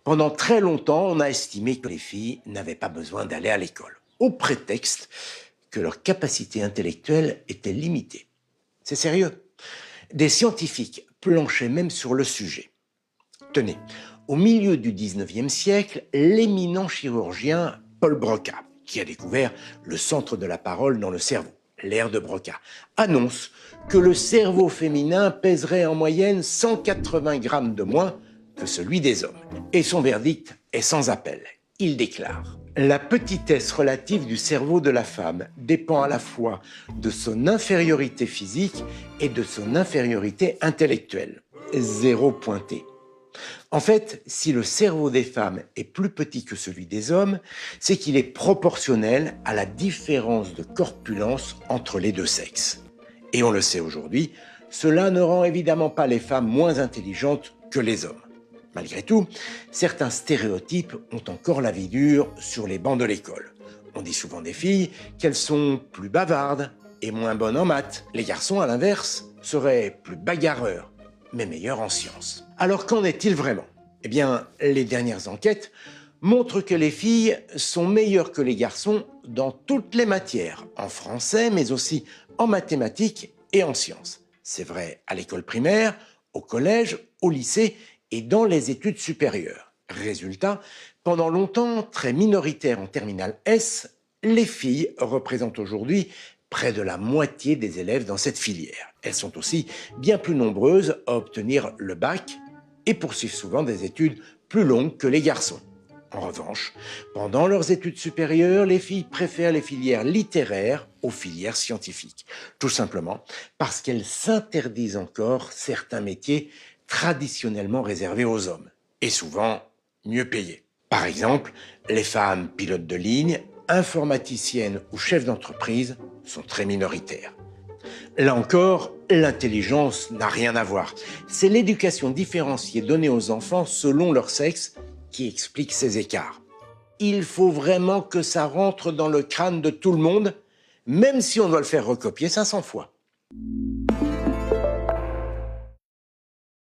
Pendant très longtemps, on a estimé que les filles n'avaient pas besoin d'aller à l'école, au prétexte que leur capacité intellectuelle était limitée. C'est sérieux. Des scientifiques planchaient même sur le sujet. Tenez, au milieu du 19e siècle, l'éminent chirurgien Paul Broca, qui a découvert le centre de la parole dans le cerveau, l'aire de Broca, annonce que le cerveau féminin pèserait en moyenne 180 grammes de moins que celui des hommes. Et son verdict est sans appel. Il déclare « La petitesse relative du cerveau de la femme dépend à la fois de son infériorité physique et de son infériorité intellectuelle. Zéro pointé. » En fait, si le cerveau des femmes est plus petit que celui des hommes, c'est qu'il est proportionnel à la différence de corpulence entre les deux sexes. Et on le sait aujourd'hui, cela ne rend évidemment pas les femmes moins intelligentes que les hommes. Malgré tout, certains stéréotypes ont encore la vie dure sur les bancs de l'école. On dit souvent des filles qu'elles sont plus bavardes et moins bonnes en maths. Les garçons, à l'inverse, seraient plus bagarreurs, mais meilleurs en sciences. Alors qu'en est-il vraiment? Eh bien, les dernières enquêtes montrent que les filles sont meilleures que les garçons dans toutes les matières, en français, mais aussi en mathématiques et en sciences. C'est vrai à l'école primaire, au collège, au lycée et dans les études supérieures. Résultat, pendant longtemps très minoritaire en terminale S, les filles représentent aujourd'hui près de la moitié des élèves dans cette filière. Elles sont aussi bien plus nombreuses à obtenir le bac et poursuivent souvent des études plus longues que les garçons. En revanche, pendant leurs études supérieures, les filles préfèrent les filières littéraires aux filières scientifiques. Tout simplement parce qu'elles s'interdisent encore certains métiers traditionnellement réservés aux hommes, et souvent mieux payés. Par exemple, les femmes pilotes de ligne, informaticiennes ou chefs d'entreprise sont très minoritaires. Là encore, l'intelligence n'a rien à voir. C'est l'éducation différenciée donnée aux enfants selon leur sexe qui explique ces écarts. Il faut vraiment que ça rentre dans le crâne de tout le monde, même si on doit le faire recopier 500 fois.